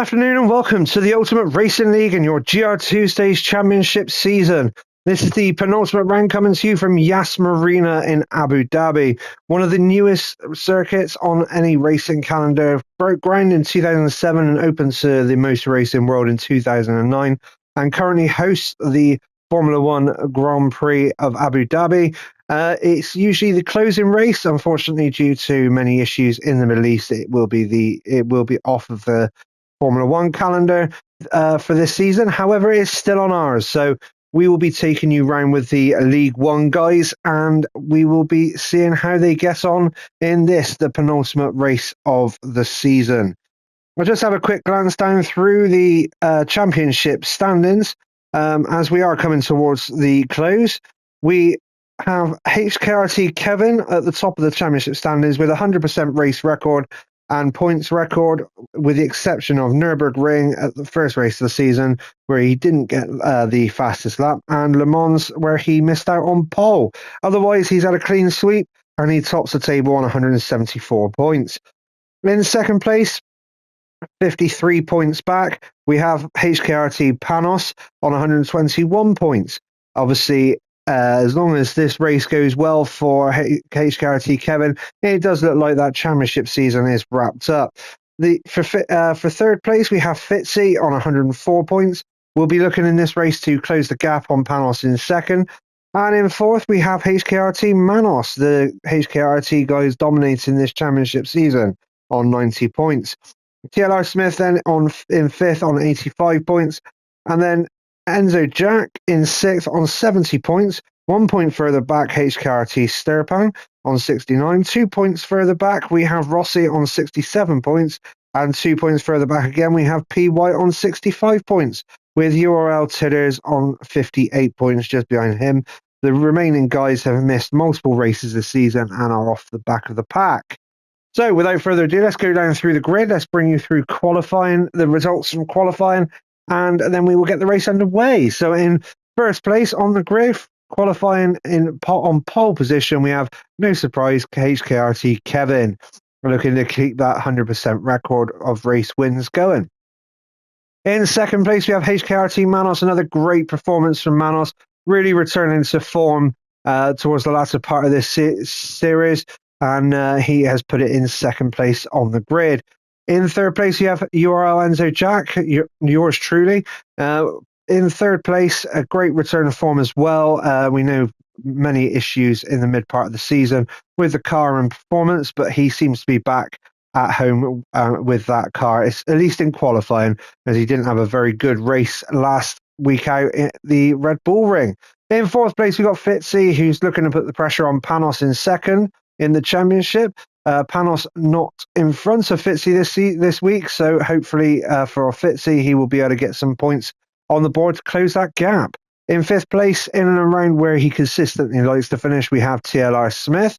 afternoon and welcome to the Ultimate Racing League and your GrTwosdays Championship season. This is the penultimate round coming to you from Yas Marina in Abu Dhabi, one of the newest circuits on any racing calendar. Broke ground in 2007 and opened to the motor racing world in 2009 and currently hosts the Formula One Grand Prix of Abu Dhabi. It's usually the closing race. Unfortunately, due to many issues in the Middle East, it will be off of the Formula One calendar for this season. However, it's still on ours, so we will be taking you round with the League One guys, and we will be seeing how they get on in this, the penultimate race of the season. I'll just have a quick glance down through the championship standings as we are coming towards the close. We have HKRT Kevin at the top of the championship standings with 100% race record and points record, with the exception of Nürburgring at the first race of the season, where he didn't get the fastest lap, and Le Mans, where he missed out on pole. Otherwise, he's had a clean sweep, and he tops the table on 174 points. In second place, 53 points back, we have HKRT Panos on 121 points. Obviously, as long as this race goes well for HKRT Kevin, it does look like that championship season is wrapped up. For third place, we have Fitzy on 104 points. We'll be looking in this race to close the gap on Panos in second. And in fourth, we have HKRT Manos, the HKRT guys dominating this championship season on 90 points. TLR Smith then in fifth on 85 points. And then Enzo Jack in sixth on 70 points. 1 point further back, HKRT Sturpan on 69. 2 points further back, we have Rossi on 67 points. And 2 points further back again, we have P. White on 65 points, with URL Titters on 58 points just behind him. The remaining guys have missed multiple races this season and are off the back of the pack. So without further ado, let's go down through the grid. Let's bring you through qualifying, the results from qualifying, and then we will get the race underway. So in first place on the grid, qualifying on pole position, we have, no surprise, HKRT Kevin. We're looking to keep that 100% record of race wins going. In second place, we have HKRT Manos, another great performance from Manos, really returning to form towards the latter part of this series, and he has put it in second place on the grid. In third place, you have URL Enzo Jack, yours truly. In third place, a great return of form as well. We know many issues in the mid part of the season with the car and performance, but he seems to be back at home with that car, at least in qualifying, as he didn't have a very good race last week out in the Red Bull Ring. In fourth place, we got Fitzy, who's looking to put the pressure on Panos in second in the championship. Panos not in front of Fitzy this week, so hopefully for Fitzy, he will be able to get some points on the board to close that gap. In fifth place, in and around where he consistently likes to finish, we have TLR Smith.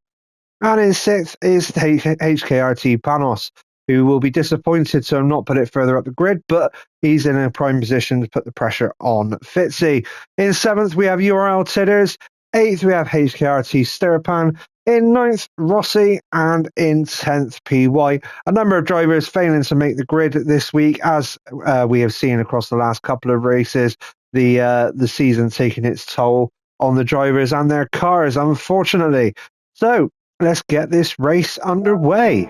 And in sixth is HKRT Panos, who will be disappointed to have not put it further up the grid, but he's in a prime position to put the pressure on Fitzy. In seventh, we have URL Titters. Eighth, we have HKRT Sturpan. In ninth, Rossi, and in 10th, PY. A number of drivers failing to make the grid this week, as we have seen across the last couple of races. The season taking its toll on the drivers and their cars, unfortunately. So let's get this race underway.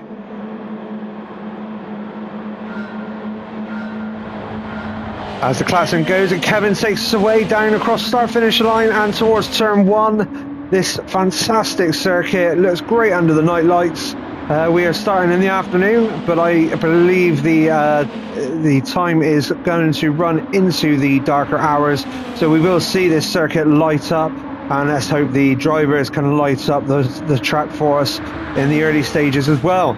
As the klaxon goes, and Kevin takes us away down across the start-finish line and towards turn one. This fantastic circuit looks great under the night lights. We are starting in the afternoon, but I believe the time is going to run into the darker hours, so we will see this circuit light up, and let's hope the drivers can light up the track for us in the early stages as well.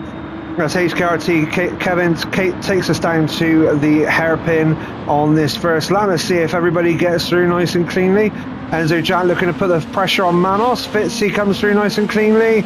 As HKRT Kevin takes us down to the hairpin on this first lap. Let's see if everybody gets through nice and cleanly. Enzo Jack looking to put the pressure on Manos. Fitzy comes through nice and cleanly.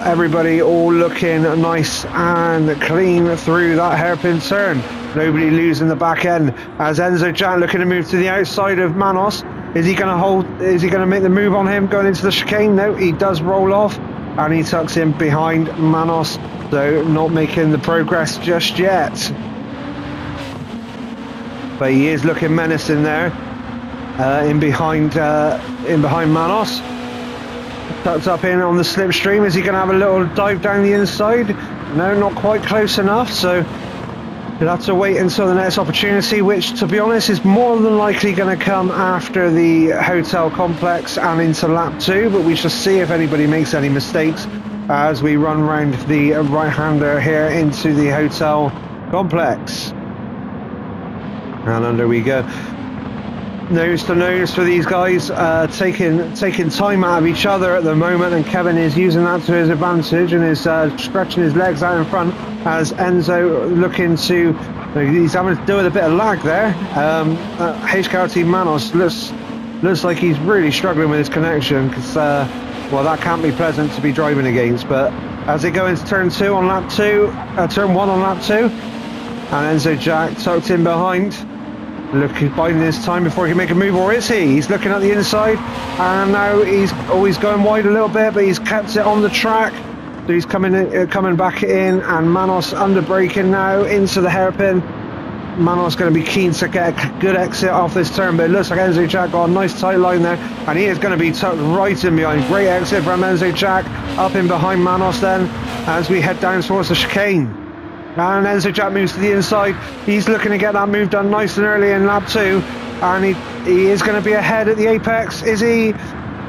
Everybody all looking nice and clean through that hairpin turn. Nobody losing the back end. As Enzo Jack looking to move to the outside of Manos. Is he going to hold? Is he going to make the move on him going into the chicane? No, he does roll off. And he tucks in behind Manos. So not making the progress just yet. but he is looking menacing there. In behind Manos. Tucked up in on the slipstream. Is he going to have a little dive down the inside? No, not quite close enough, so we'll have to wait until the next opportunity, which, to be honest, is more than likely going to come after the hotel complex and into lap 2, but we shall see if anybody makes any mistakes as we run round the right-hander here into the hotel complex. And under we go. Nose to nose for these guys, taking time out of each other at the moment, and Kevin is using that to his advantage and is stretching his legs out in front as Enzo looking to, he's having to deal with a bit of lag there. HKRT Manos looks like he's really struggling with his connection, because well, that can't be pleasant to be driving against. But as they go into turn 2 on lap 2, turn 1 on lap 2, and Enzo Jack tucked in behind. Looking, biding his time before he can make a move, or is he? He's looking at the inside, and now he's always going wide a little bit, but he's kept it on the track. So he's coming back in, and Manos under braking now into the hairpin. Manos going to be keen to get a good exit off this turn, but it looks like Enzo Jack got a nice tight line there, and he is going to be tucked right in behind. Great exit from Enzo Jack, up in behind Manos then, as we head down towards the chicane. And Enzo Jack moves to the inside. He's looking to get that move done nice and early in lap 2, and he is going to be ahead at the apex. Is he?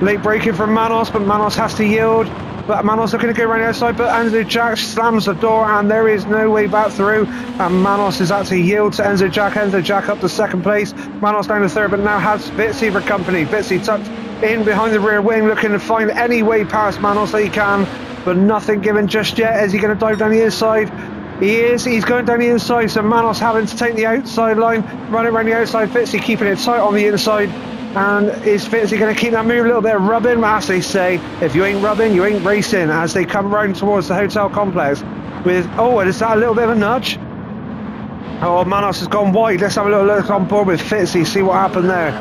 Late braking from Manos, but Manos has to yield. But Manos looking to go around the outside, but Enzo Jack slams the door, and there is no way back through. And Manos is actually yield to Enzo Jack. Enzo Jack up to second place. Manos down to third, but now has Fitzy for company. Fitzy tucked in behind the rear wing, looking to find any way past Manos that he can, but nothing given just yet. Is he going to dive down the inside? He is. He's going down the inside, so Manos having to take the outside line, run it around the outside. Fitzy keeping it tight on the inside. And is Fitzy going to keep that move? A little bit of rubbing, as they say, if you ain't rubbing, you ain't racing, as they come round towards the hotel complex with, oh, is that a little bit of a nudge? Oh, Manos has gone wide. Let's have a little look on board with Fitzy, see what happened there.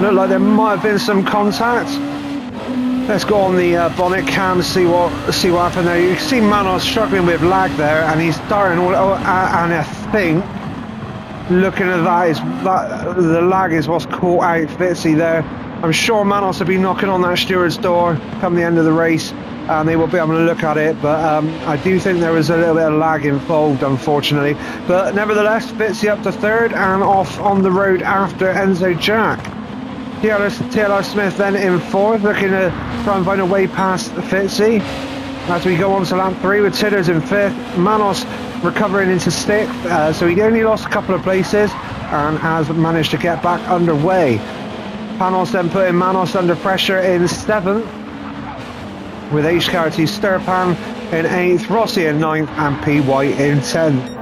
Looked like there might have been some contact. Let's go on the bonnet cam, see what happened there. You can see Manos struggling with lag there, and he's darting all. And I think, looking at that, the lag is what's caught out Fitzy there. I'm sure Manos will be knocking on that steward's door come the end of the race, and they will be able to look at it. But I do think there was a little bit of lag involved, unfortunately. But nevertheless, Fitzy up to third and off on the road after Enzo Jack. TLR Smith then in fourth, looking to try and find a way past Fitzy. As we go on to lap 3 with Tidders in fifth, Manos recovering into sixth, so he only lost a couple of places and has managed to get back underway. Panos then putting Manos under pressure in seventh, with HKRT Sturpan in eighth, Rossi in ninth, and P. White in 10th.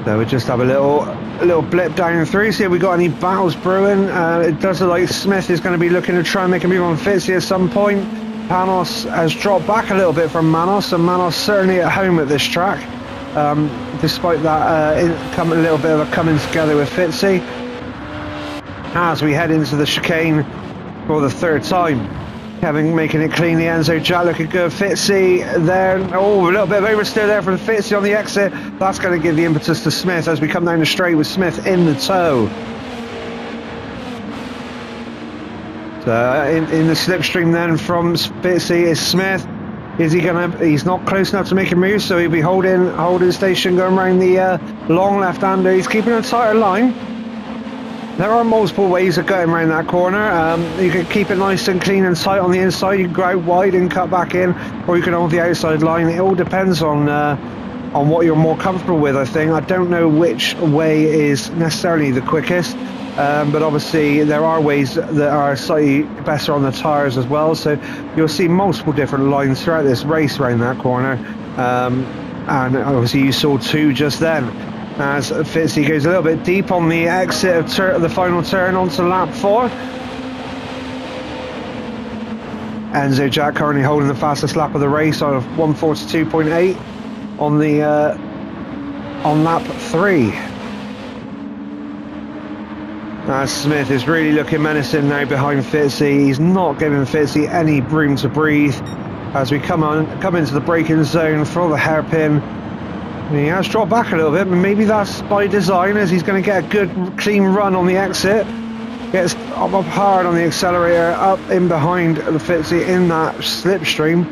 So we just have a little blip down through, see if we got any battles brewing. It does look like Smith is going to be looking to try and make a move on Fitzy at some point. Panos has dropped back a little bit from Manos, and Manos certainly at home at this track. Despite that, a little bit of a coming together with Fitzy. As we head into the chicane for the third time. Kevin making it cleanly, Enzo Jack looking good, Fitzy there, oh, a little bit of oversteer there from Fitzy on the exit. That's going to give the impetus to Smith as we come down the straight with Smith in the tow. So in the slipstream then from Fitzy is Smith. Is he he's not close enough to make a move, so he'll be holding station going around the long left-hander. He's keeping a tighter line. There are multiple ways of going around that corner. You can keep it nice and clean and tight on the inside. You can go out wide and cut back in, or you can hold the outside line. It all depends on what you're more comfortable with, I think. I don't know which way is necessarily the quickest, but obviously there are ways that are slightly better on the tyres as well. So you'll see multiple different lines throughout this race around that corner. And obviously you saw two just then. As Fitzy goes a little bit deep on the exit of the final turn onto lap 4. Enzo Jack currently holding the fastest lap of the race of 1:42.8 on lap 3. As Smith is really looking menacing now behind Fitzy. He's not giving Fitzy any room to breathe. as we come into the braking zone for the hairpin. And he has dropped back a little bit, but maybe that's by design, as he's going to get a good clean run on the exit. Gets up hard on the accelerator, up in behind the Fitzy in that slipstream.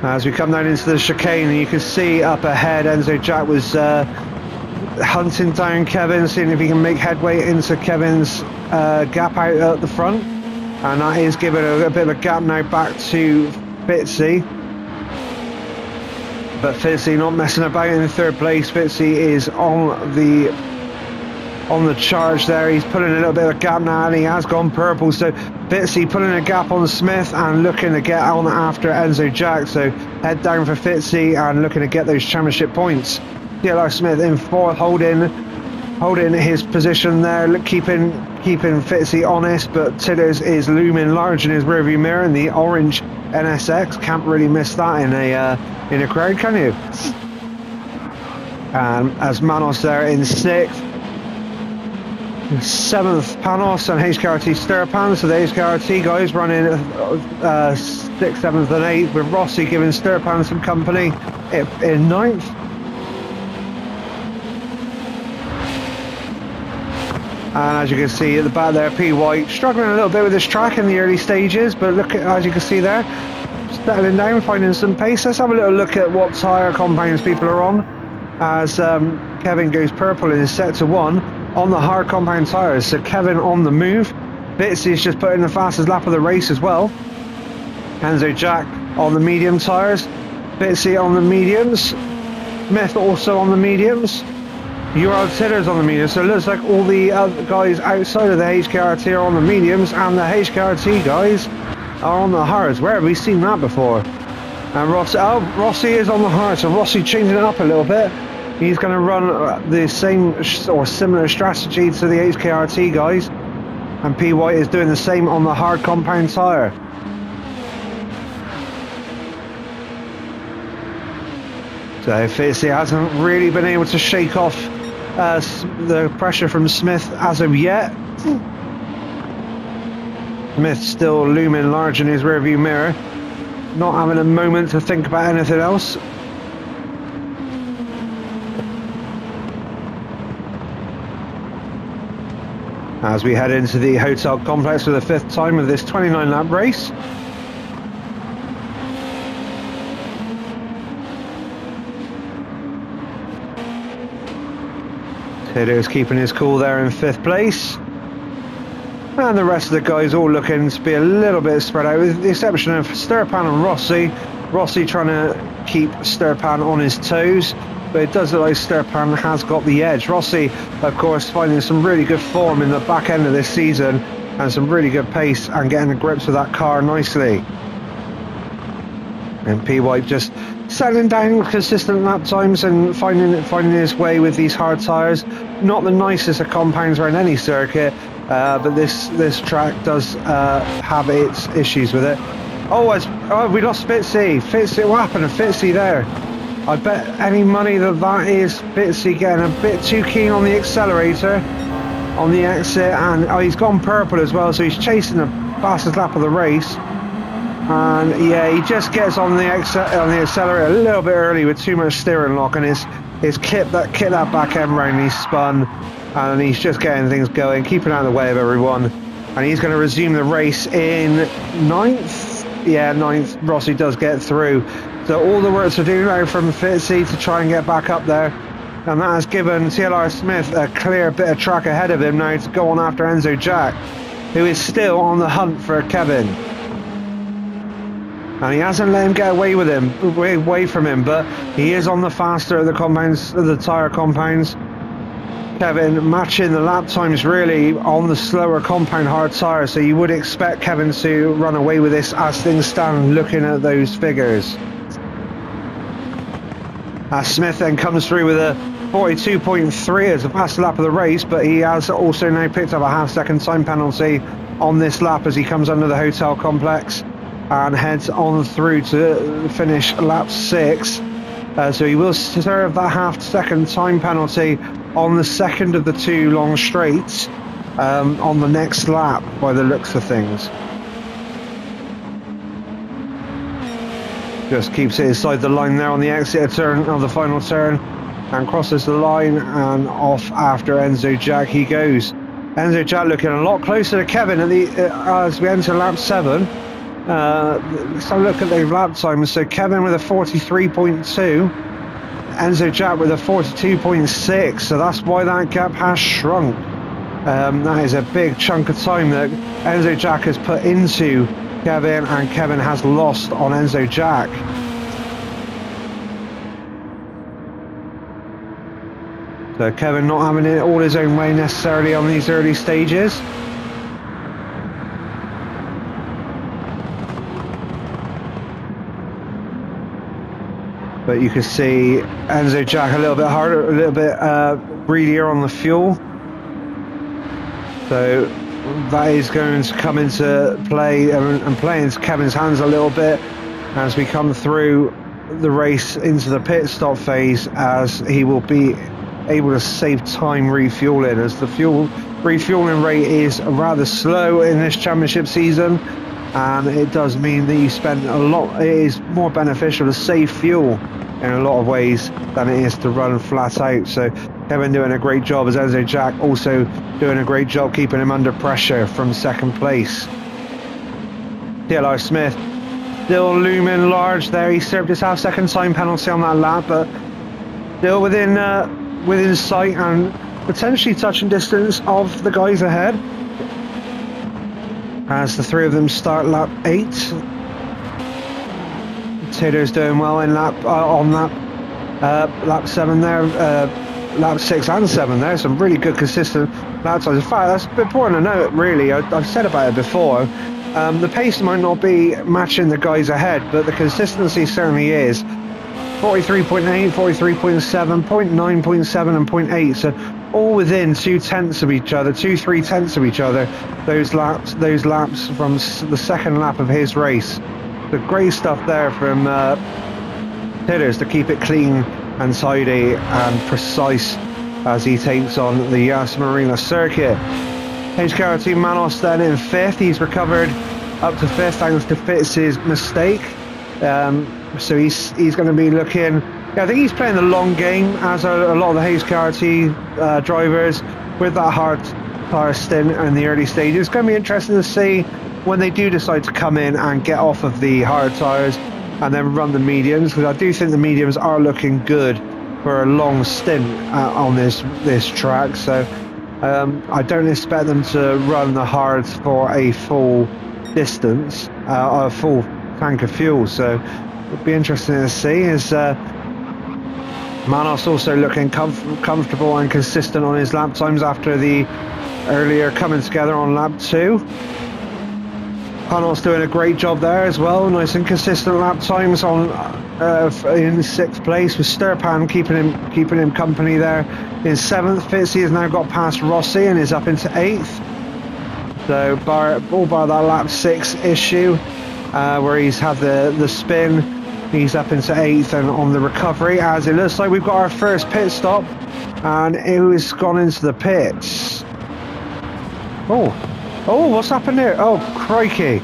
As we come down into the chicane, you can see up ahead Enzo Jack was hunting down Kevin, seeing if he can make headway into Kevin's gap out at the front, and that is giving a bit of a gap now back to Fitzy. But Fitzy not messing about in third place. Fitzy is on the charge there. He's pulling a little bit of a gap now, and he has gone purple. So Fitzy pulling a gap on Smith and looking to get on after Enzo Jack. So head down for Fitzy and looking to get those championship points. DLR Smith in fourth, holding his position there, keeping Fitzy honest, but Tidders is looming large in his rearview mirror, and the orange NSX can't really miss that in a crowd, can you? And as Manos there in sixth, seventh Panos and HKRT Sturpan, so the HKRT guys running 6th, 7th and 8th, with Rossi giving Sturpan some company in 9th. And as you can see at the back there, P White struggling a little bit with this track in the early stages, but look at, as you can see there, settling down, finding some pace. Let's have a little look at what tyre compounds people are on, as Kevin goes purple and is set to 1 on the hard compound tyres. So Kevin on the move. Bitsy's just put in the fastest lap of the race as well. Enzo Jack on the medium tyres. Bitsy on the mediums. Smith also on the mediums. Ural Tidders on the mediums. So it looks like all the other guys outside of the HKRT are on the mediums, and the HKRT guys are on the hards. Where have we seen that before? And Rossi is on the hard, so Rossi changing it up a little bit. He's going to run the same or similar strategy to the HKRT guys, and P White is doing the same on the hard compound tyre. So Fitzy hasn't really been able to shake off the pressure from Smith as of yet. Smith still looming large in his rearview mirror, not having a moment to think about anything else. As we head into the hotel complex for the 5th time of this 29-lap race. Tiddo's keeping his cool there in 5th place. And the rest of the guys all looking to be a little bit spread out, with the exception of Sturpan and Rossi. Rossi trying to keep Sturpan on his toes, but it does look like Sturpan has got the edge. Rossi, of course, finding some really good form in the back end of this season, and some really good pace and getting the grips with that car nicely. And P White just settling down with consistent lap times and finding his way with these hard tyres. Not the nicest of compounds around any circuit, but this track does have its issues with it. Oh, we lost Fitzy. Fitzy, what happened to Fitzy there? I bet any money that is Fitzy getting a bit too keen on the accelerator on the exit, and he's gone purple as well, so he's chasing the fastest lap of the race. And yeah, he just gets on the accelerator a little bit early with too much steering lock, and he's kicked that back end round. He's spun, and he's just getting things going, keeping out of the way of everyone. And he's going to resume the race in 9th. Yeah, 9th. Rossi does get through. So all the work to do now from Fitzy to try and get back up there, and that has given TLR Smith a clear bit of track ahead of him now to go on after Enzo Jack, who is still on the hunt for Kevin. And he hasn't let him get away from him, but he is on the faster of the compounds, of the tyre compounds. Kevin matching the lap times really on the slower compound hard tyre, so you would expect Kevin to run away with this as things stand looking at those figures. As Smith then comes through with a 42.3 as the fastest lap of the race, but he has also now picked up a half-second time penalty on this lap as he comes under the hotel complex and heads on through to finish lap 6. So he will serve that half-second time penalty on the second of the 2 long straights. on the next lap by the looks of things. Just keeps it inside the line there on the exit turn, on the final turn, and crosses the line, and off after Enzo Jack he goes. Enzo Jack looking a lot closer to Kevin as we enter lap 7. Let's have a look at the lap times. So Kevin with a 43.2, Enzo Jack with a 42.6, so that's why that gap has shrunk. That is a big chunk of time that Enzo Jack has put into Kevin, and Kevin has lost on Enzo Jack. So Kevin not having it all his own way necessarily on these early stages. But you can see Enzo Jack a little bit harder, a little bit greedier on the fuel. So that is going to come into play and play into Kevin's hands a little bit as we come through the race into the pit stop phase, as he will be able to save time refueling, as the refueling rate is rather slow in this championship season, and it does mean that you spend a lot. It is more beneficial to save fuel in a lot of ways than it is to run flat out. So Kevin doing a great job, as Enzo Jack also doing a great job keeping him under pressure from second place. DLR Smith still looming large there. He served his half-second time penalty on that lap, but still within sight and potentially touching distance of the guys ahead, as the three of them start lap 8. Tidder's doing well in lap 7 there, lap 6 and 7 there. Some really good consistent lap times. In fact, that's important to note, really. I've said about it before. The pace might not be matching the guys ahead, but the consistency certainly is. 43.8, 43.7, 0.9.7 and 0.8, so all within 2/10 of each other, 2-3 of each other, those laps from the second lap of his race. The great stuff there from Tidders to keep it clean and tidy and precise as he takes on the Yas Marina circuit. HKRT Manos then in 5th. He's recovered up to 5th thanks to Fitz's mistake. So he's going to be looking. Yeah, I think he's playing the long game, as a lot of the HKRT drivers, with that hard tire stint in the early stages. It's going to be interesting to see when they do decide to come in and get off of the hard tires and then run the mediums, because I do think the mediums are looking good for a long stint on this track. So I don't expect them to run the hards for a full distance, a full tank of fuel. So it'll be interesting to see. Is Manos also looking comfortable and consistent on his lap times after the earlier coming together on lap 2. Panos doing a great job there as well. Nice and consistent lap times on in 6th place, with Sturpan keeping him company there in 7th. Fitzy has now got past Rossi and is up into 8th. So all bar that lap 6 issue, where he's had the spin, he's up into 8th and on the recovery, as it looks like we've got our first pit stop, and who's gone into the pits? Oh, what's happened here? Oh, crikey.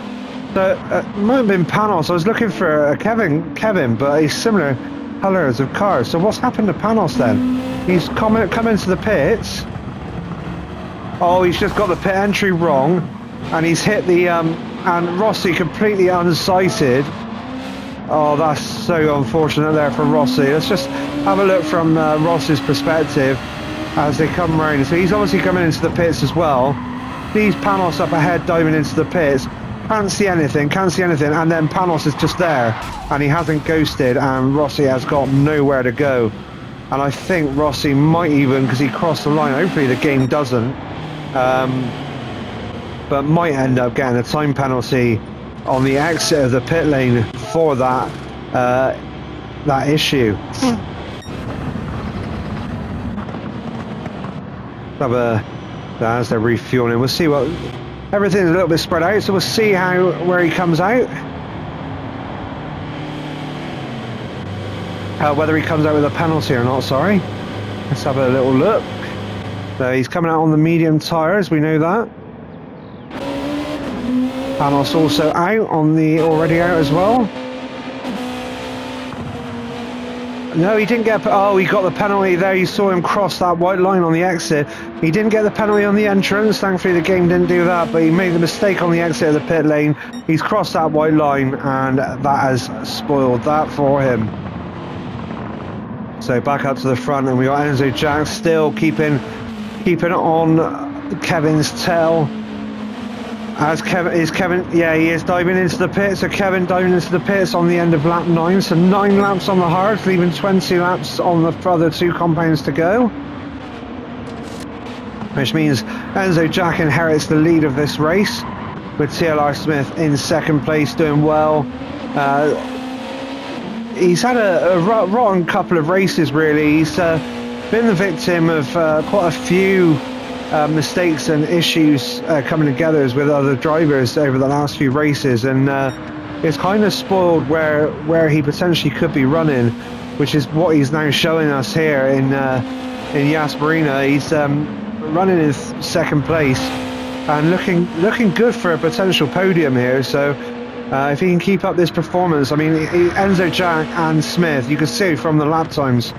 So, it might have been Panos. I was looking for Kevin, but he's similar colours of cars. So what's happened to Panos then? He's come into the pits. Oh, he's just got the pit entry wrong, and he's hit the, and Rossi completely unsighted. Oh, that's so unfortunate there for Rossi. Let's just have a look from Rossi's perspective as they come round. So he's obviously coming into the pits as well. Sees Panos up ahead diving into the pits, can't see anything, and then Panos is just there and he hasn't ghosted, and Rossi has got nowhere to go. And I think Rossi might even, because he crossed the line, hopefully the game doesn't, but might end up getting a time penalty on the exit of the pit lane for that issue. As they're refueling, we'll see what. Everything's a little bit spread out, so we'll see where he comes out. Whether he comes out with a penalty or not. Sorry. Let's have a little look. So he's coming out on the medium tyres, we know that. Panos also out already out as well. No, he didn't get. Oh, he got the penalty there. You saw him cross that white line on the exit. He didn't get the penalty on the entrance. Thankfully, the game didn't do that. But he made the mistake on the exit of the pit lane. He's crossed that white line, and that has spoiled that for him. So back up to the front, and we got Enzo Jack still keeping on Kevin's tail. As Kevin, yeah, he is diving into the pits. So Kevin diving into the pits on the end of lap 9. So 9 laps on the hards, leaving 20 laps on the further 2 compounds to go. Which means Enzo Jack inherits the lead of this race, with TLR Smith in second place, doing well. He's had a rotten couple of races, really. He's been the victim of quite a few mistakes and issues coming together with other drivers over the last few races, and it's kind of spoiled where he potentially could be running, which is what he's now showing us here in Yas Marina. He's running in second place and looking good for a potential podium here. So if he can keep up this performance, I mean, Enzo Jack and Smith, you can see from the lap times,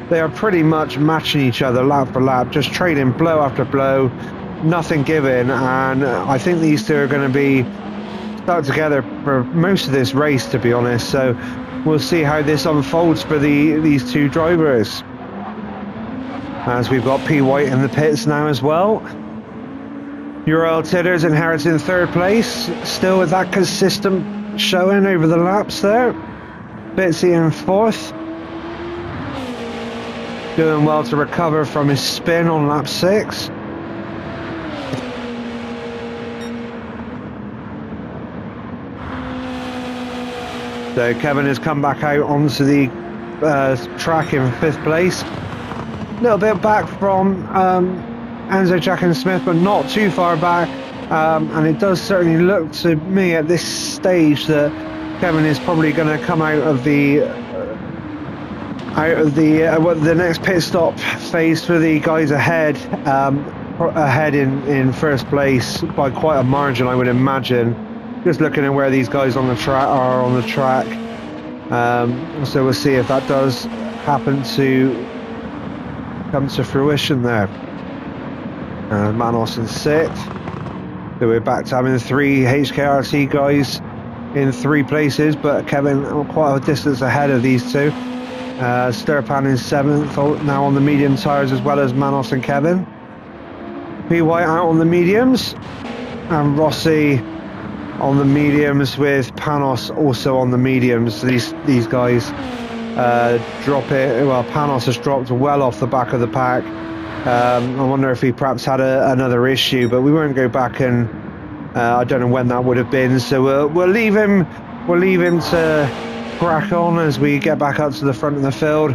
they are pretty much matching each other lap for lap, just trading blow after blow, nothing given, and I think these two are going to be stuck together for most of this race, to be honest. So we'll see how this unfolds for these two drivers. As we've got P. White in the pits now as well. Uriel Titters inheriting third place, still with that consistent showing over the laps there. Bitsy in fourth. Doing well to recover from his spin on lap 6. So Kevin has come back out onto the track in 5th place. A little bit back from Enzo Jack and Smith, but not too far back. And it does certainly look to me at this stage that Kevin is probably going to come out of the next pit stop phase for the guys ahead in first place by quite a margin, I would imagine. Just looking at where these guys on the track. So we'll see if that does happen to come to fruition there. Manos in 6th. So we're back to having 3 HKRT guys in 3 places, but Kevin quite a distance ahead of these two. Sturpan in 7th, now on the medium tyres, as well as Manos and Kevin. P. White out on the mediums, and Rossi on the mediums, with Panos also on the mediums. These guys drop it. Well, Panos has dropped well off the back of the pack. I wonder if he perhaps had another issue, but we won't go back and I don't know when that would have been. So we'll leave him to crack on as we get back up to the front of the field,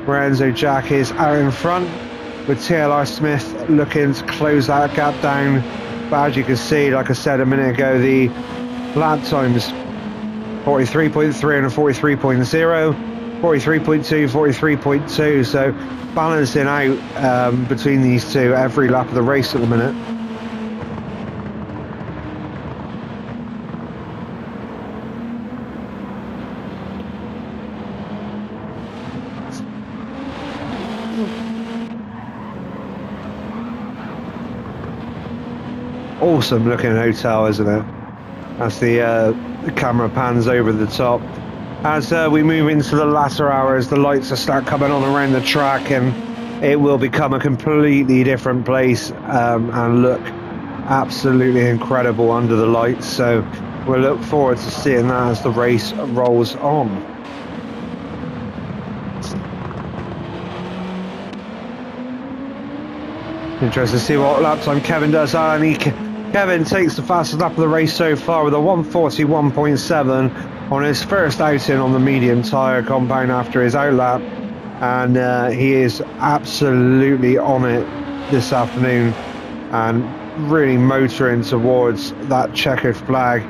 where Enzo Jack is out in front, with TLR Smith looking to close that gap down. But as you can see, like I said a minute ago, the lap times 43.3 and 43.0, 43.2, 43.2, so balancing out between these two every lap of the race at the minute. Awesome looking hotel, isn't it? As the camera pans over the top. As we move into the latter hours, the lights will start coming on around the track, and it will become a completely different place and look absolutely incredible under the lights. So we'll look forward to seeing that as the race rolls on. Interesting to see what lap time Kevin does. Kevin takes the fastest lap of the race so far with a 141.7 on his first outing on the medium tyre compound after his outlap, and he is absolutely on it this afternoon and really motoring towards that checkered flag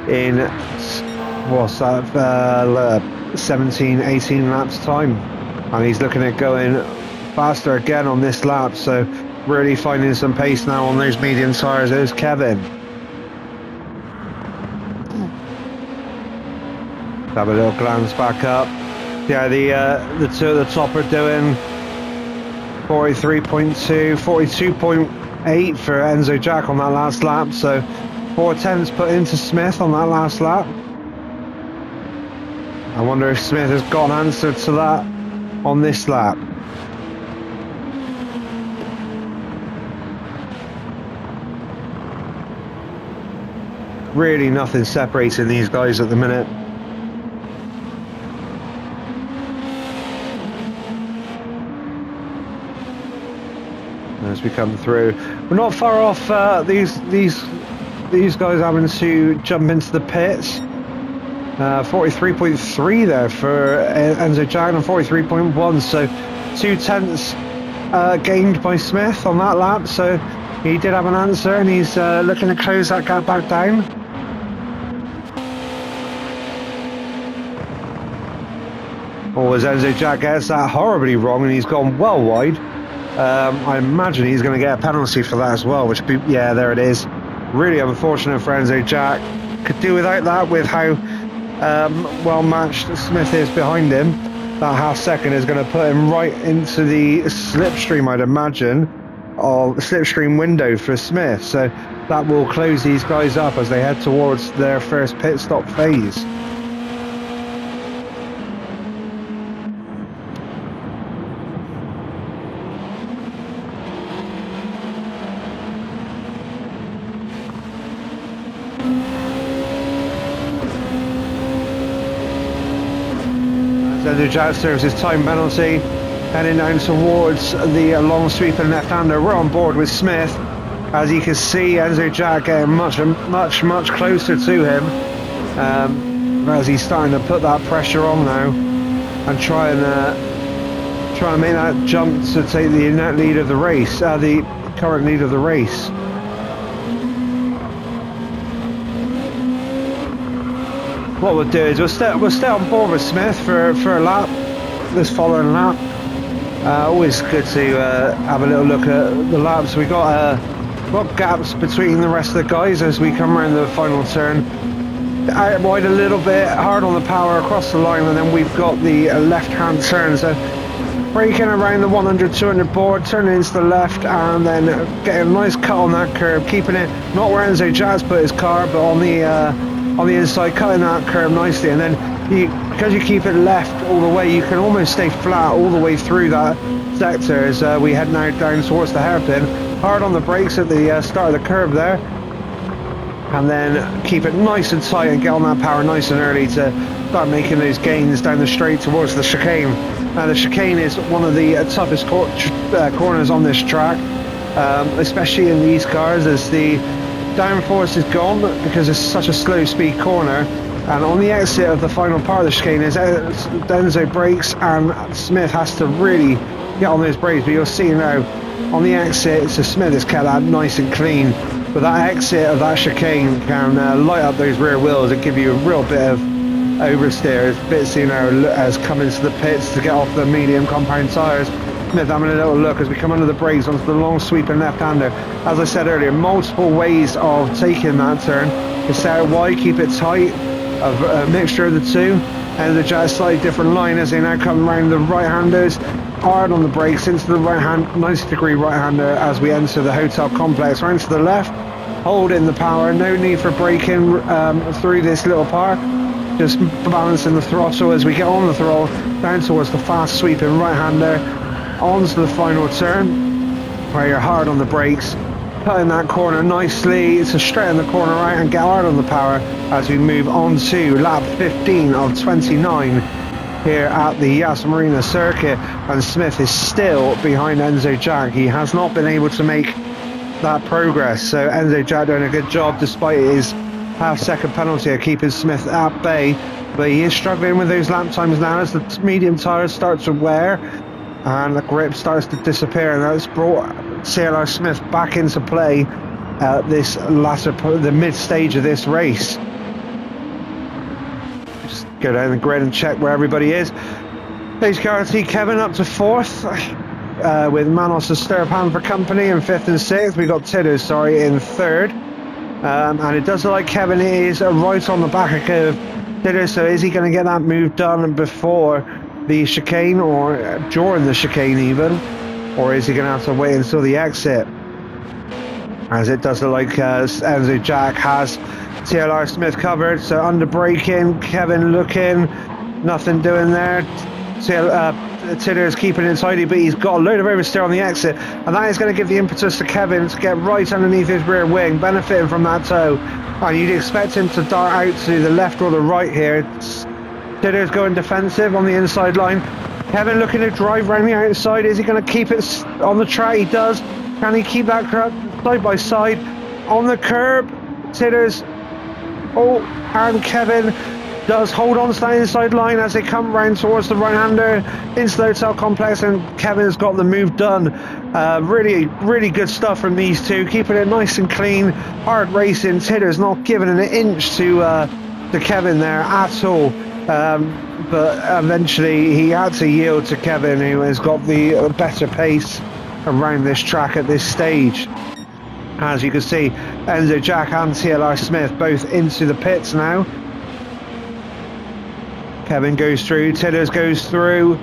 in 17-18 laps time, and he's looking at going faster again on this lap. So really finding some pace now on those medium tyres. There's Kevin. Have a little glance back up. Yeah, the two at the top are doing 43.2, 42.8 for Enzo Jack on that last lap. So 4/10s put into Smith on that last lap. I wonder if Smith has got an answer to that on this lap. Really nothing separating these guys at the minute. As we come through, we're not far off these guys having to jump into the pits. 43.3 there for Enzo Jack and 43.1, so 2/10 gained by Smith on that lap. So he did have an answer, and he's looking to close that gap back down. Or as Enzo Jack gets that horribly wrong, and he's gone well wide. I imagine he's going to get a penalty for that as well, which be, yeah, there it is. Really unfortunate for Enzo Jack. Could do without that with how well matched Smith is behind him. That half second is going to put him right into the slipstream, I'd imagine, or slipstream window for Smith. So that will close these guys up as they head towards their first pit stop phase. Enzo Jack serves his time penalty, heading down towards the long sweeping left-hander. We're on board with Smith. As you can see, Enzo Jack getting much closer to him as he's starting to put that pressure on now and try and make that jump to take the net lead of the race, the current lead of the race. What we'll do is we'll stay on board with Smith for a lap, this following lap. Always good to have a little look at the laps. We got gaps between the rest of the guys as we come around the final turn. Out wide a little bit, hard on the power across the line, and then we've got the left-hand turn. So braking around the 100-200 board, turning into the left, and then getting a nice cut on that curve, keeping it not where Enzo Jack's put his car, but on the inside, cutting that curve nicely. And then because you keep it left all the way, you can almost stay flat all the way through that sector as we head now down towards the hairpin. Hard on the brakes at the start of the curve there, and then keep it nice and tight and get on that power nice and early to start making those gains down the straight towards the chicane. Now the chicane is one of the toughest corners on this track, especially in these cars, as the downforce is gone because it's such a slow speed corner. And on the exit of the final part of the chicane is Enzo brakes, and Smith has to really get on those brakes. But you'll see now on the exit, so Smith has kept that nice and clean. But that exit of that chicane can light up those rear wheels and give you a real bit of oversteer. As Bitsy now has come into the pits to get off the medium compound tyres. Smith having a little look as we come under the brakes onto the long sweeping left-hander. As I said earlier, multiple ways of taking that turn. You set it wide, keep it tight, a mixture of the two, and the just slightly different line as they now come around the right-handers. Hard on the brakes into the right-hand, 90-degree right-hander as we enter the hotel complex. Round to the left, hold in the power, no need for braking through this little part. Just balancing the throttle as we get on the throttle down towards the fast sweeping right-hander. Onto the final turn where you're hard on the brakes, cutting that corner nicely to straighten the corner right and get hard on the power as we move on to lap 15 of 29 here at the Yas Marina circuit. And Smith is still behind Enzo Jack. He has not been able to make that progress, so Enzo Jack doing a good job despite his half-second penalty of keeping Smith at bay. But he is struggling with those lap times now as the medium tyres start to wear and the grip starts to disappear, and that's brought CLR Smith back into play at this the mid stage of this race. Just go down the grid and check where everybody is. There's Garrity Kevin up to fourth. with Manos and Sturpan for company in 5th and 6th. We got Tidders, in 3rd. And it does look like Kevin is right on the back of Tidders, so is he going to get that move done before the chicane or during the chicane even? Or is he going to have to wait until the exit? As it does look like Enzo Jack has TLR Smith covered, so under braking, Kevin looking, nothing doing there. Tidders keeping it tidy, but he's got a load of oversteer on the exit, and that is going to give the impetus to Kevin to get right underneath his rear wing, benefiting from that toe. And you'd expect him to dart out to the left or the right here. Tidders going defensive on the inside line. Kevin looking to drive around the outside. Is he going to keep it on the track? He does. Can he keep that side by side on the curb? Tidders. Oh, and Kevin does hold on to that inside line as they come round towards the right-hander into the hotel complex, and Kevin's got the move done. Really, really good stuff from these two, keeping it nice and clean, hard racing. Tidders not giving an inch to Kevin there at all, but eventually he had to yield to Kevin, who has got the better pace around this track at this stage. As you can see, Enzo Jack and TLR Smith both into the pits now. Kevin goes through, Tidders goes through,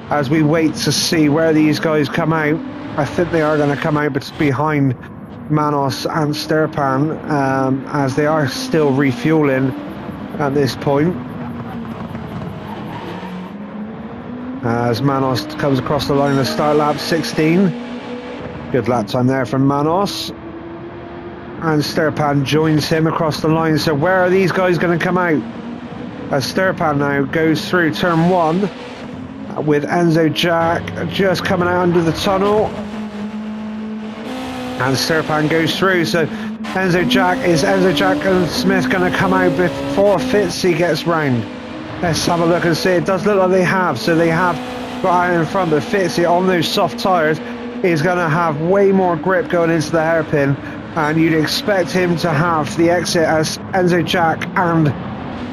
as we wait to see where these guys come out. I think they are going to come out behind Manos and Sturpan, as they are still refueling at this point. As Manos comes across the line of start, lap 16. Good lap time there from Manos. And Sturpan joins him across the line. So where are these guys going to come out? As Sturpan now goes through turn 1 with Enzo Jack just coming out under the tunnel. And Sturpan goes through. So Enzo Jack and Smith going to come out before Fitzy gets round? Let's have a look and see. It does look like they have. So they have got out in front, but Fitzy on those soft tyres is going to have way more grip going into the hairpin, and you'd expect him to have the exit as Enzo Jack and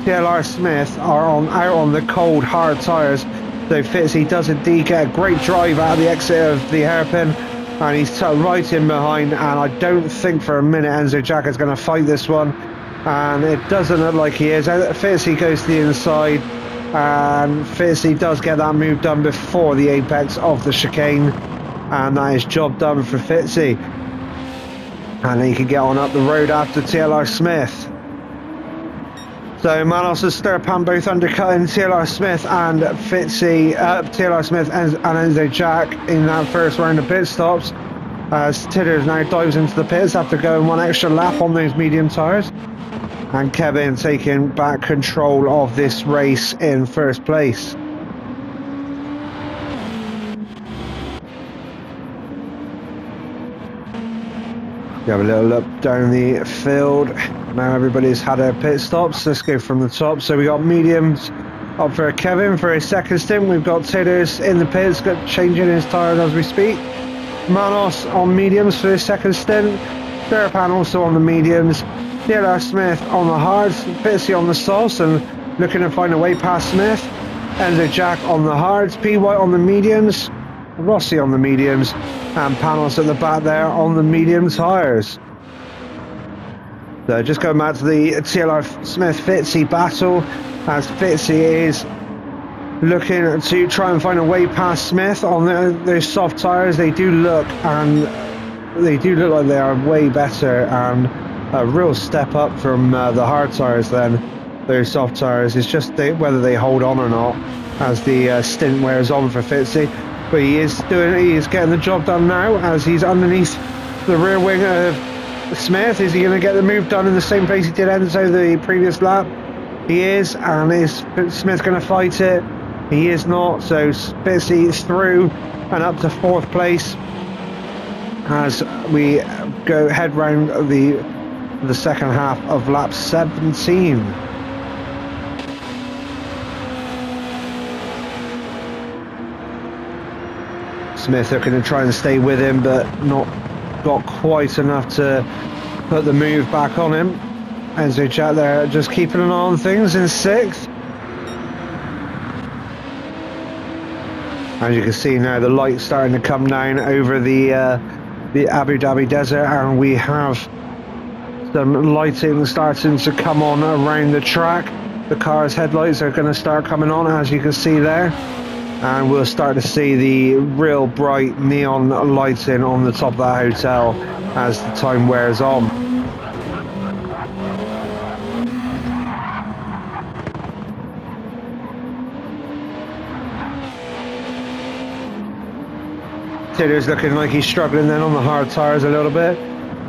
TLR Smith are out on the cold hard tyres. So Fitzy does indeed get a great drive out of the exit of the hairpin, and he's right in behind, and I don't think for a minute Enzo Jack is going to fight this one, and it doesn't look like he is. Fitzy goes to the inside, and Fitzy does get that move done before the apex of the chicane, and that is job done for Fitzy, and he can get on up the road after TLR Smith. So Manos and Sturpan both undercutting TLR Smith and Fitzy, TLR Smith and Enzo Jack in that first round of pit stops, as Tidders now dives into the pits after going one extra lap on those medium tyres, and Kevin taking back control of this race in first place. We have a little look down the field. Now everybody's had their pit stops. Let's go from the top. So we got mediums up for Kevin for his second stint. We've got Tidders in the pits, got changing his tyres as we speak. Manos on mediums for his second stint. Sturpan also on the mediums. TLR Smith on the hards. Fitzy on the softs and looking to find a way past Smith. Enzo Jack on the hards. P. White on the mediums. Rossi on the mediums, and Panos at the back there on the medium tyres. So just going back to the TLR Smith-Fitzy battle, as Fitzy is looking to try and find a way past Smith on those soft tyres. They do look like they are way better, and a real step up from the hard tyres then. Those soft tyres, it's just whether they hold on or not as the stint wears on for Fitzy. But he is getting the job done now as he's underneath the rear wing of Smith. Is he going to get the move done in the same place he did Enzo the previous lap? He is, and is Smith going to fight it? He is not, so Fitzy is through and up to 4th place as we go head round the second half of lap 17. Smith looking to try and stay with him, but not got quite enough to put the move back on him. Enzo Jack there just keeping an eye on things in 6th. As you can see now, the light's starting to come down over the Abu Dhabi desert, and we have some lighting starting to come on around the track. The car's headlights are going to start coming on, as you can see there, and we'll start to see the real bright neon lighting on the top of that hotel as the time wears on. Taylor's looking like he's struggling then on the hard tyres a little bit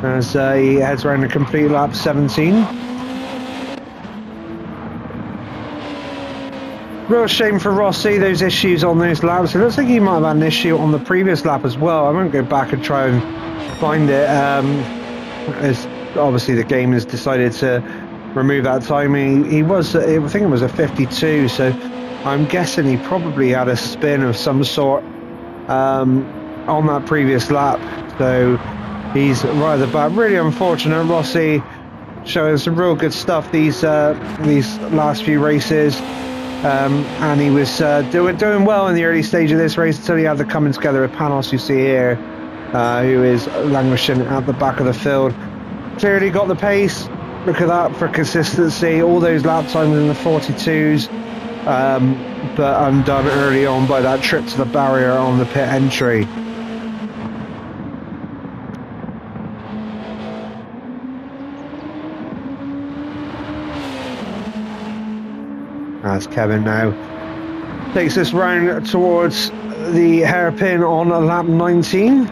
as he heads around a complete lap 17. Real shame for Rossi, those issues on those laps. It looks like he might have had an issue on the previous lap as well. I won't go back and try and find it. As obviously the game has decided to remove that time. He was, I think it was a 52, so I'm guessing he probably had a spin of some sort on that previous lap. So he's right at the back. Really unfortunate. Rossi showing some real good stuff these last few races. And he was doing well in the early stage of this race until he had the coming together with Panos, you see here, who is languishing at the back of the field. Clearly got the pace. Look at that for consistency. All those lap times in the 42s, but undone early on by that trip to the barrier on the pit entry. As Kevin now takes this round towards the hairpin on lap 19.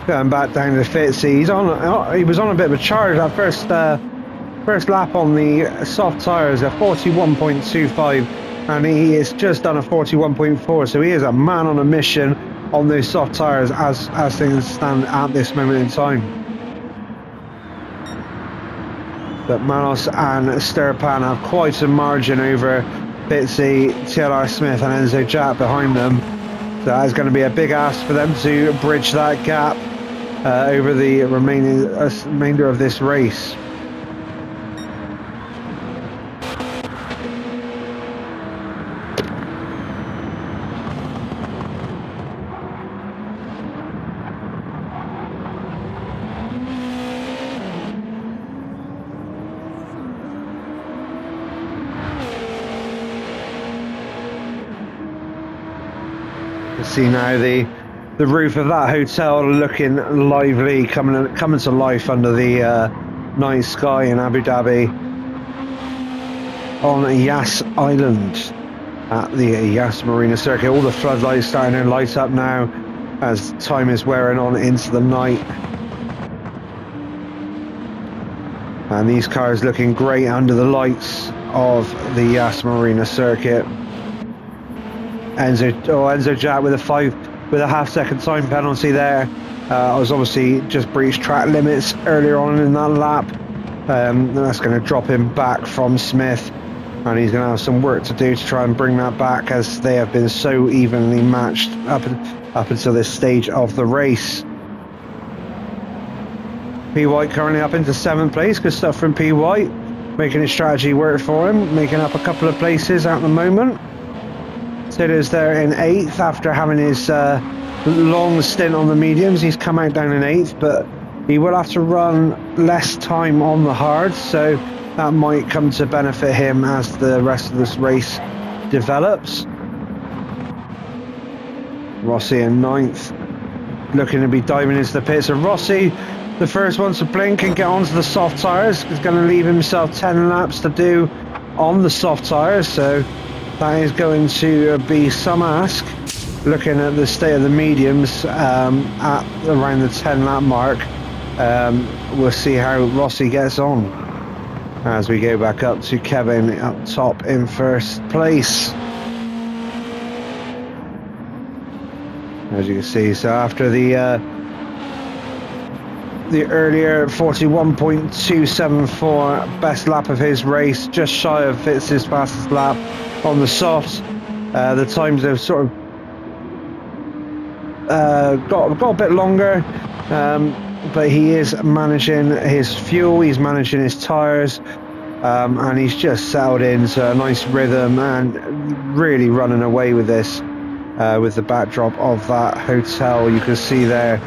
Going back down to Fitzy. He was on a bit of a charge. That first lap on the soft tyres, a 41.25, and he has just done a 41.4. So he is a man on a mission on those soft tyres as things stand at this moment in time. But Manos and Sturpan have quite a margin over Fitzy, TLR Smith and Enzo Jap behind them. So that is going to be a big ask for them to bridge that gap over the remainder of this race. See now the roof of that hotel looking lively, coming to life under the night sky in Abu Dhabi on Yas Island at the Yas Marina circuit. All the floodlights starting to light up now as time is wearing on into the night, and these cars looking great under the lights of the Yas Marina circuit. Enzo Jat with a half-second time penalty there. I was obviously just breached track limits earlier on in that lap. And that's going to drop him back from Smith, and he's going to have some work to do to try and bring that back, as they have been so evenly matched up until this stage of the race. P. White currently up into 7th place. Good stuff from P. White, making his strategy work for him, making up a couple of places at the moment. Taylor's there in 8th after having his long stint on the mediums. He's come out down in 8th, but he will have to run less time on the hards, so that might come to benefit him as the rest of this race develops. Rossi in 9th, looking to be diving into the pits. So Rossi, the first one to blink and get onto the soft tyres, is going to leave himself 10 laps to do on the soft tyres, so that is going to be some ask. Looking at the state of the mediums at around the 10 lap mark, we'll see how Rossi gets on as we go back up to Kevin up top in 1st place. As you can see, so after the earlier 41.274 best lap of his race, just shy of Fitz's fastest lap on the softs, the times have sort of got a bit longer, but he is managing his fuel, he's managing his tyres, and he's just settled into a nice rhythm and really running away with this, with the backdrop of that hotel you can see there.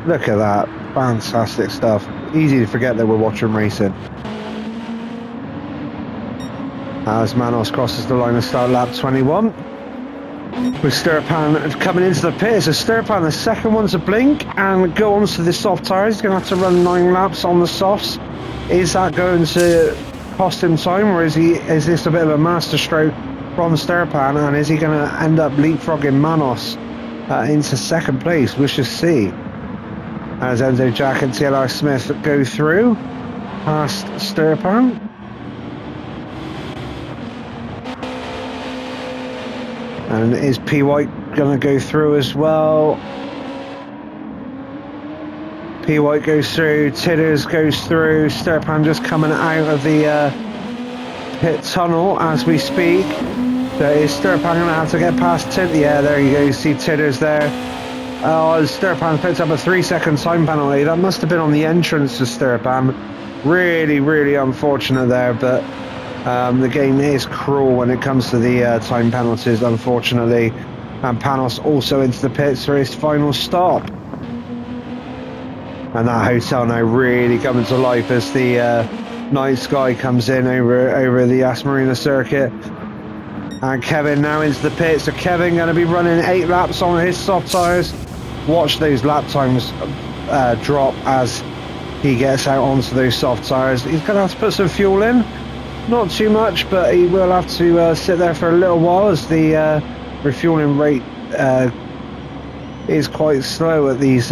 Look at that, fantastic stuff. Easy to forget that we're watching racing. As Manos crosses the line of start, lap 21. With Sturpan coming into the pits. So Sturpan, the second one to blink and go onto the soft tyres. He's going to have to run 9 laps on the softs. Is that going to cost him time, or is this a bit of a masterstroke from Sturpan, and is he going to end up leapfrogging Manos into second place? We shall see. As Enzo Jack and TLR Smith go through past Sturpan. And is P. White going to go through as well? P. White goes through, Tidders goes through, Sturpan just coming out of the pit tunnel as we speak. So is Sturpan going to have to get past Tidders? Yeah, there you go, you see Tidders there. Oh, Sturpan picked up a 3-second time penalty. That must have been on the entrance to Sturpan. Really, really unfortunate there, but the game is cruel when it comes to the time penalties, unfortunately. And Panos also into the pits for his final stop. And that hotel now really coming to life as the night sky comes in over the Yas Marina circuit. And Kevin now into the pits. So Kevin going to be running 8 laps on his soft tyres. Watch those lap times drop as he gets out onto those soft tyres. He's going to have to put some fuel in. Not too much, but he will have to sit there for a little while as the refueling rate is quite slow at these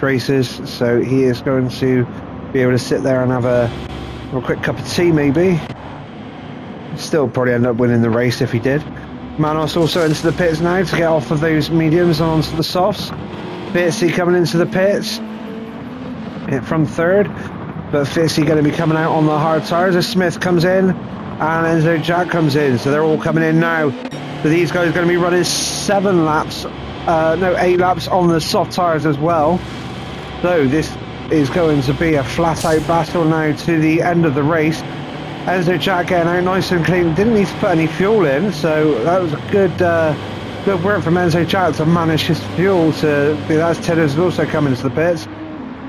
races. So he is going to be able to sit there and have a quick cup of tea, maybe. Still probably end up winning the race if he did. Manos also into the pits now to get off of those mediums and onto the softs. Fitzy coming into the pits from third. But Fitzy going to be coming out on the hard tyres as Smith comes in and Enzo Jack comes in. So they're all coming in now. So these guys are going to be running 8 laps on the soft tyres as well. So this is going to be a flat out battle now to the end of the race. Enzo Jack getting out nice and clean. Didn't need to put any fuel in, so that was a good work from Enzo Jack to manage his fuel. That's Tidders also coming into the pits.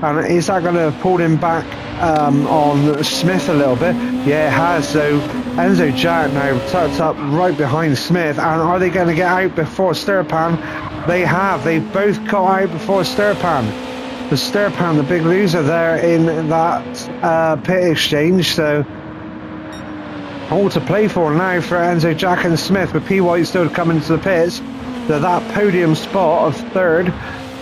And is that going to pull him back on Smith a little bit? Yeah, it has. So Enzo Jack now tucked up right behind Smith. And are they going to get out before Sturpan? They have. They both got out before Sturpan. The Sturpan, the big loser there in that pit exchange. So all to play for now for Enzo Jack and Smith, with P. White still coming to the pits. So that podium spot of third.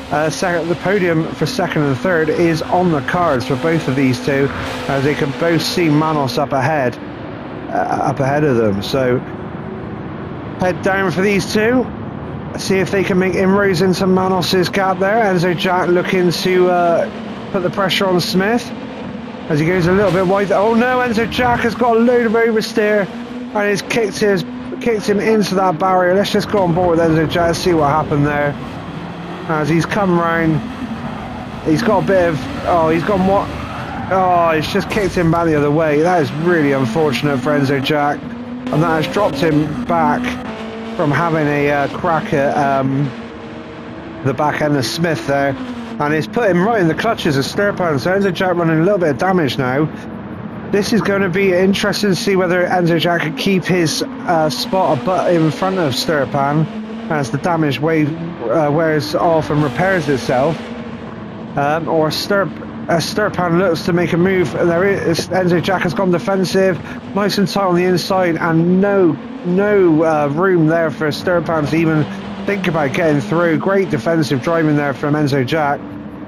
The podium for second and third is on the cards for both of these two, as they can both see Manos up ahead of them. So head down for these two, see if they can make inroads into Manos's gap there. Enzo Jack looking to put the pressure on Smith as he goes a little bit wide. Oh no, Enzo Jack has got a load of oversteer and has kicked him into that barrier. Let's just go on board with Enzo Jack and see what happened there. As he's come round, he's got a bit of, he's just kicked him back the other way. That is really unfortunate for Enzo Jack, and that has dropped him back from having a crack at the back end of Smith there, and it's put him right in the clutches of Sturpan. So Enzo Jack running a little bit of damage now. This is going to be interesting to see whether Enzo Jack can keep his spot in front of Sturpan as the damage wears off and repairs itself, or Sturpan looks to make a move. There is Enzo Jack has gone defensive, nice and tight on the inside, and no room there for Sturpan to even think about getting through. Great defensive driving there from Enzo Jack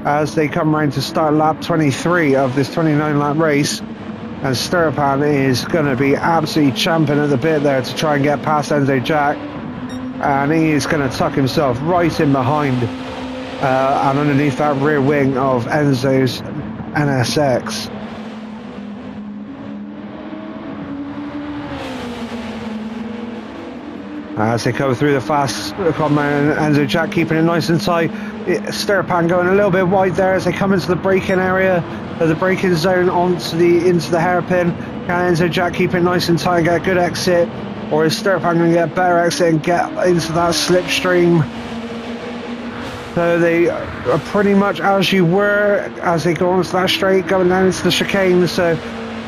as they come round to start lap 23 of this 29 lap race, and Sturpan is going to be absolutely champing at the bit there to try and get past Enzo Jack. And he is going to tuck himself right in behind and underneath that rear wing of Enzo's NSX. As they come through the fast combine, Enzo Jack keeping it nice and tight. Sturpan going a little bit wide there as they come into the braking area, the braking zone into the hairpin. Can Enzo Jack keep it nice and tight and get a good exit, or is Sturpan going to get a better exit and get into that slipstream? So they are pretty much as you were as they go onto that straight, going down into the chicane. So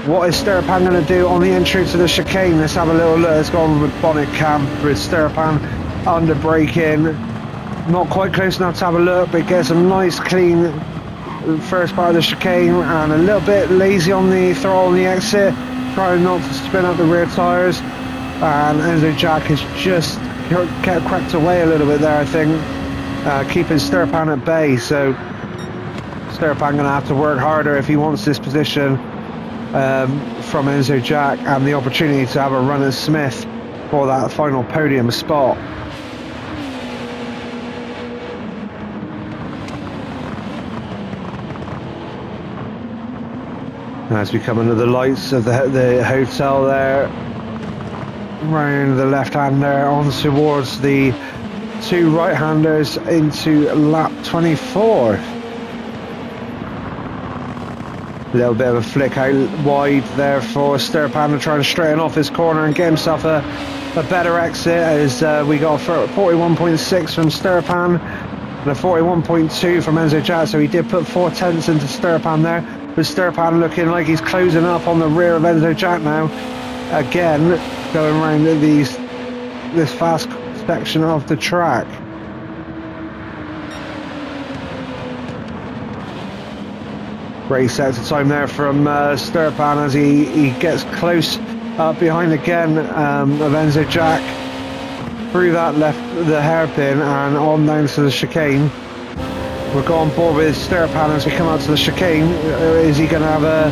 what is Sturpan going to do on the entry to the chicane? Let's have a little look. Let's go on with bonnet cam with Sturpan under braking. Not quite close enough to have a look, but gets a nice clean first part of the chicane and a little bit lazy on the throttle on the exit, trying not to spin up the rear tyres. And Enzo Jack has just kept cracked away a little bit there, I think, keeping Sturpan at bay. So Sturpan going to have to work harder if he wants this position from Enzo Jack and the opportunity to have a run at Smith for that final podium spot. As we come under the lights of the hotel there, round the left-hander on towards the two right-handers into lap 24. A little bit of a flick out wide there for Sturpan to try and straighten off his corner and get himself a better exit, as we got 41.6 from Sturpan and a 41.2 from Enzo Jack, so he did put 4 tenths into Sturpan there, with Sturpan looking like he's closing up on the rear of Enzo Jack now, again going around this fast section of the track. Great set of time there from Sturpan as he gets close up behind again of Enzo Jack through that the hairpin and on down to the chicane. We'll go on board with Sturpan as we come out to the chicane. Is he going to have a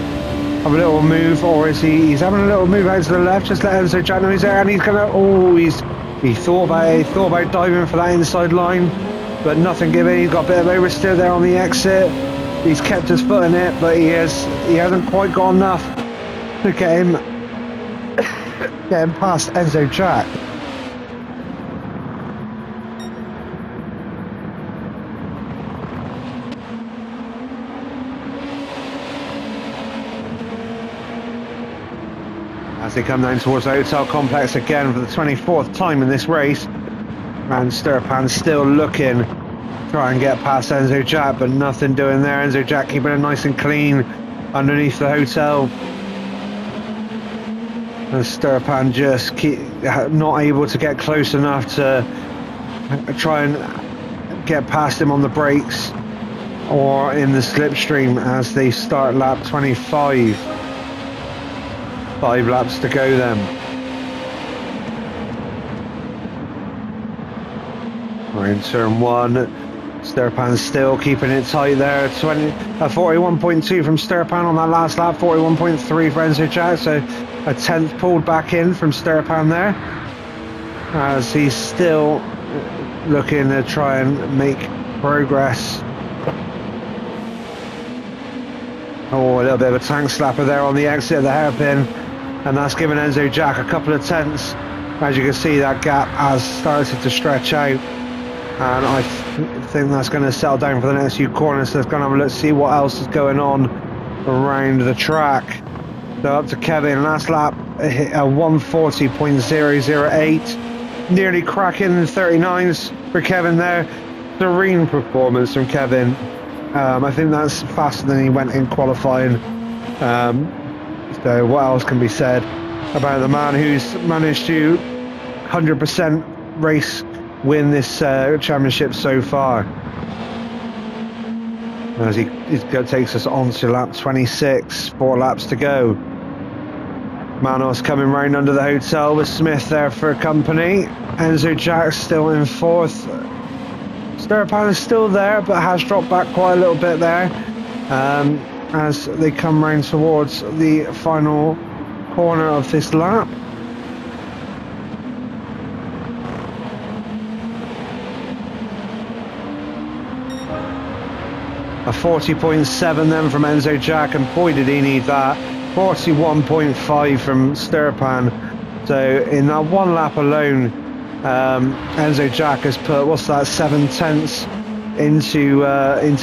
little move, or is he's having a little move out to the left? Just let Enzo Jack know he's there, and he's going to. He thought about diving for that inside line, but nothing given. He's got a bit of oversteer there on the exit. He's kept his foot in it, but he hasn't quite got enough to get him past Enzo Jack. As they come down towards the hotel complex again for the 24th time in this race, and Sturpan still looking, try and get past Enzo Jack, but nothing doing there. Enzo Jack keeping it nice and clean underneath the hotel, and Sturpan just not able to get close enough to try and get past him on the brakes or in the slipstream as they start lap 25. 5 laps to go then. We're in turn 1. Sturpan still keeping it tight there. 41.2 from Sturpan on that last lap. 41.3 for Enzo Jack. So a 10th pulled back in from Sturpan there, as he's still looking to try and make progress. Oh, a little bit of a tank slapper there on the exit of the hairpin, and that's given Enzo Jack a couple of tenths. As you can see, that gap has started to stretch out, and I think that's going to settle down for the next few corners. So let's go and have a look, see what else is going on around the track. So up to Kevin, last lap hit a 140.008, nearly cracking the 39s for Kevin there. Serene performance from Kevin. I think that's faster than he went in qualifying. So what else can be said about the man who's managed to 100% race win this championship so far? As he takes us on to lap 26, 4 laps to go. Manos coming round under the hotel with Smith there for company. Enzo Jack still in 4th. Sturpan is still there, but has dropped back quite a little bit there as they come round towards the final corner of this lap. A 40.7 then from Enzo Jack, and boy did he need that. 41.5 from Sturpan. So in that one lap alone, Enzo Jack has put, what's that, 7/10 into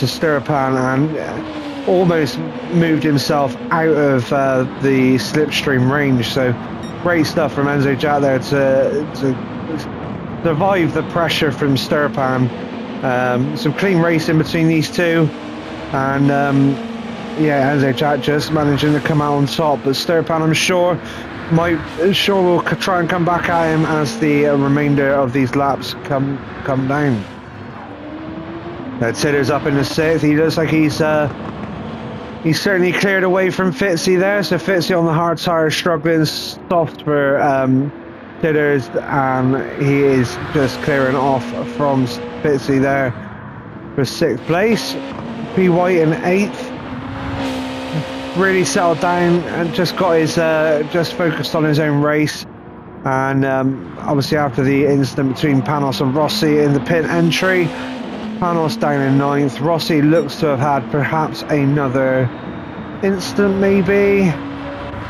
Stirpan, and almost moved himself out of the slipstream range. So great stuff from Enzo Jack there to survive the pressure from Stirpan. Some clean racing between these two, and yeah, Enzo Jack just managing to come out on top, but Stirpan, I'm sure will try and come back at him as the remainder of these laps come down. Tidder's up in the 6th. He looks like he's certainly cleared away from Fitzy there. So Fitzy on the hard tyre, struggling, soft for Tidders, and he is just clearing off from Fitzy there for 6th place. P. White in 8th. Really settled down and just got his just focused on his own race, and obviously after the incident between Panos and Rossi in the pit entry, Panos down in 9th. Rossi looks to have had perhaps another incident maybe,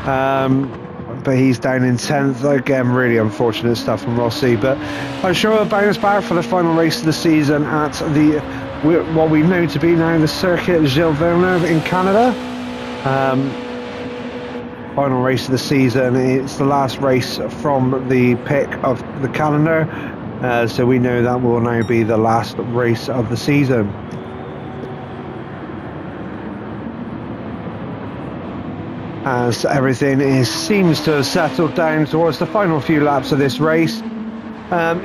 but he's down in 10th again. Really unfortunate stuff from Rossi, but I'm sure he'll bounce back for the final race of the season at the what we know to be now the Circuit Gilles Villeneuve in Canada. Final race of the season. It's the last race from the pick of the calendar, so we know that will now be the last race of the season. As everything seems to have settled down towards the final few laps of this race.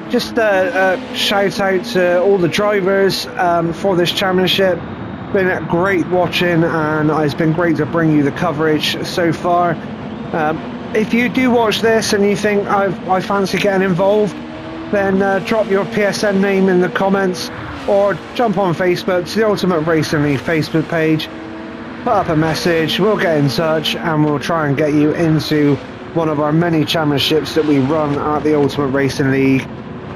Just a shout out to all the drivers for this championship. Been great watching, and it's been great to bring you the coverage so far. If you do watch this and you think I fancy getting involved, then drop your PSN name in the comments, or jump on Facebook to the Ultimate Racing League Facebook page, put up a message, we'll get in touch and we'll try and get you into one of our many championships that we run at the Ultimate Racing League,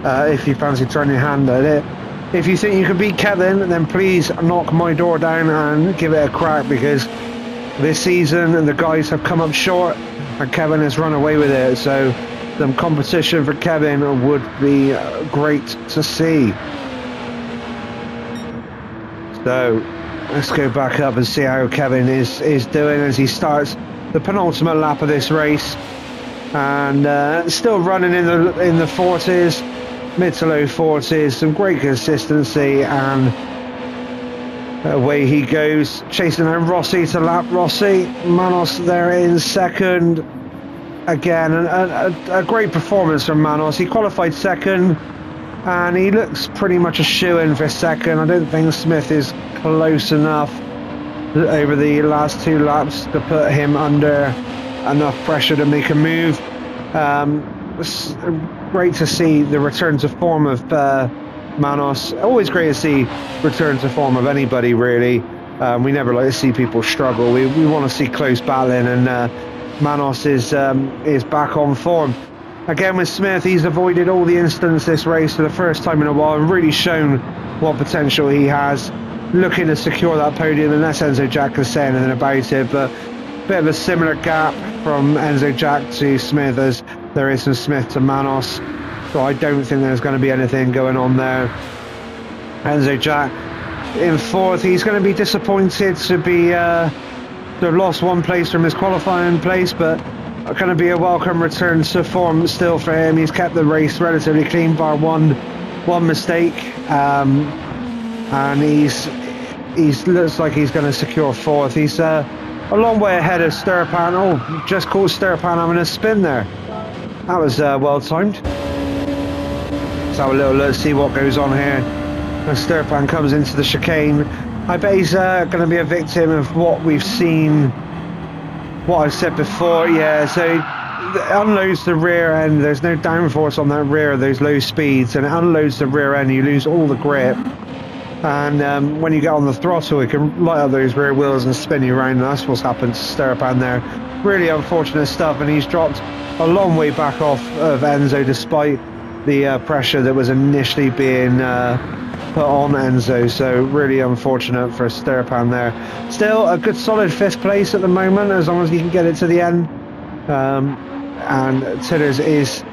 if you fancy trying your hand at it. If you think you can beat Kevin, then please knock my door down and give it a crack, because this season the guys have come up short and Kevin has run away with it. So some competition for Kevin would be great to see. So let's go back up and see how Kevin is doing as he starts the penultimate lap of this race, and still running in the 40s. Mid to low 40s, some great consistency, and away he goes, chasing down Rossi to lap Rossi. Manos there in 2nd. Again, a great performance from Manos. He qualified 2nd, and he looks pretty much a shoe-in for 2nd. I don't think Smith is close enough over the last 2 laps to put him under enough pressure to make a move. Great to see the return to form of Manos. Always great to see return to form of anybody, really. We never like to see people struggle. We want to see close battling, and Manos is back on form. Again with Smith, he's avoided all the incidents this race for the first time in a while and really shown what potential he has, looking to secure that podium, unless Enzo Jack can say anything about it. But a bit of a similar gap from Enzo Jack to Smith as there is from Smith to Manos, so I don't think there's going to be anything going on there. Enzo Jack in 4th. He's going to be disappointed to have lost 1 place from his qualifying place, but going to be a welcome return to form still for him. He's kept the race relatively clean, bar one mistake, and he's looks like he's going to secure 4th. He's a long way ahead of Stirpan. Oh, just caught Stirpan having a spin there. That was well timed. Let's have a little look, see what goes on here. As Stirpan comes into the chicane, I bet he's going to be a victim of what we've seen, what I've said before. Yeah, so it unloads the rear end. There's no downforce on that rear, those low speeds, and it unloads the rear end. You lose all the grip, and when you get on the throttle, it can light up those rear wheels and spin you around, and that's what's happened to Stirpan there. Really unfortunate stuff, and he's dropped a long way back off of Enzo despite the pressure that was initially being put on Enzo. So really unfortunate for Stirpan there. Still a good solid 5th place at the moment, as long as he can get it to the end. And Tidders is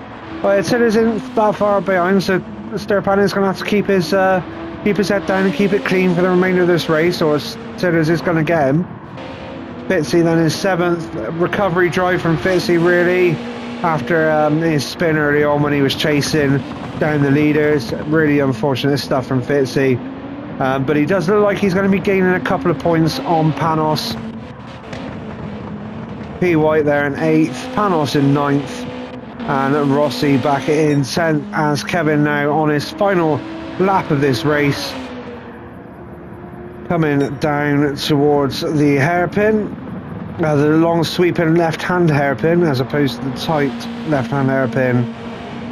But Titters isn't that far behind, so Sturpan is going to have to keep his head down and keep it clean for the remainder of this race, or Titters is going to get him. Fitzy then is 7th. Recovery drive from Fitzy, really, after his spin early on when he was chasing down the leaders. Really unfortunate stuff from Fitzy. But he does look like he's going to be gaining a couple of points on Panos. P. White there in 8th, Panos in 9th, and Rossi back in 10th as Kevin now on his final lap of this race. Coming down towards the hairpin, the long sweeping left-hand hairpin as opposed to the tight left-hand hairpin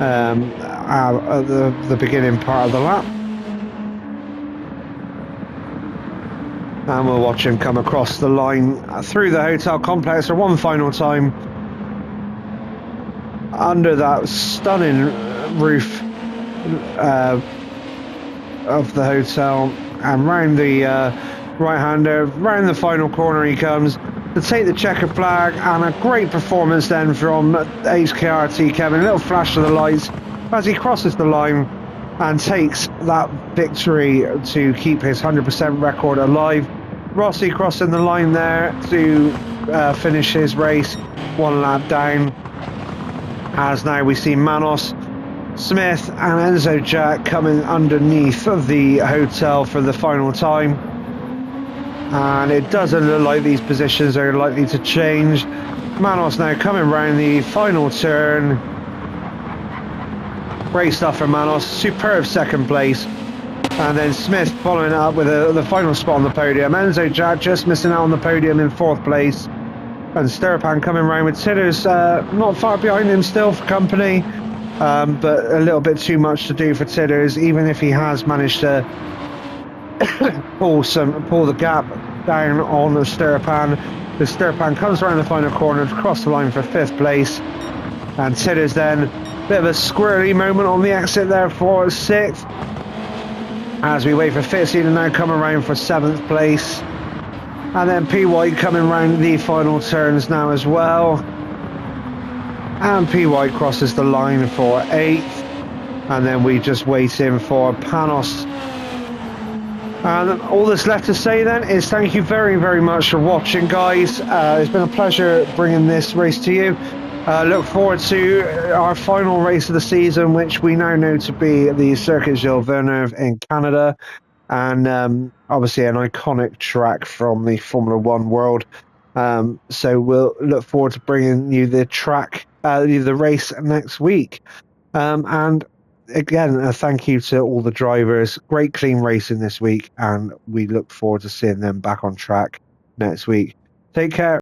at the beginning part of the lap. And we'll watch him come across the line through the hotel complex for one final time under that stunning roof of the hotel, and round the right-hander, round the final corner he comes to take the checker flag, and a great performance then from HKRT Kevin. A little flash of the lights as he crosses the line and takes that victory to keep his 100% record alive. Rossi crossing the line there to finish his race one lap down, as now we see Manos, Smith and Enzo Jack coming underneath the hotel for the final time, and it doesn't look like these positions are likely to change. Manos now coming round the final turn. Great stuff from Manos, superb second place, and then Smith following it up with the final spot on the podium. Enzo Jack just missing out on the podium in 4th place, and Sturpan coming round with Titters not far behind him still for company. But a little bit too much to do for Titters, even if he has managed to pull the gap down on the Sturpan. The Sturpan comes around the final corner to cross the line for 5th place, and Titters then bit of a squirrely moment on the exit there for 6th, as we wait for Fitzy to now come around for 7th place, and then P. White coming round the final turns now as well. And P. White crosses the line for 8th, and then we just wait in for Panos. And all that's left to say then is thank you very, very much for watching, guys. It's been a pleasure bringing this race to you. Look forward to our final race of the season, which we now know to be the Circuit Gilles Villeneuve in Canada, and obviously an iconic track from the Formula One world. So we'll look forward to bringing you the race next week. And again, a thank you to all the drivers. Great clean racing this week, and we look forward to seeing them back on track next week. Take care.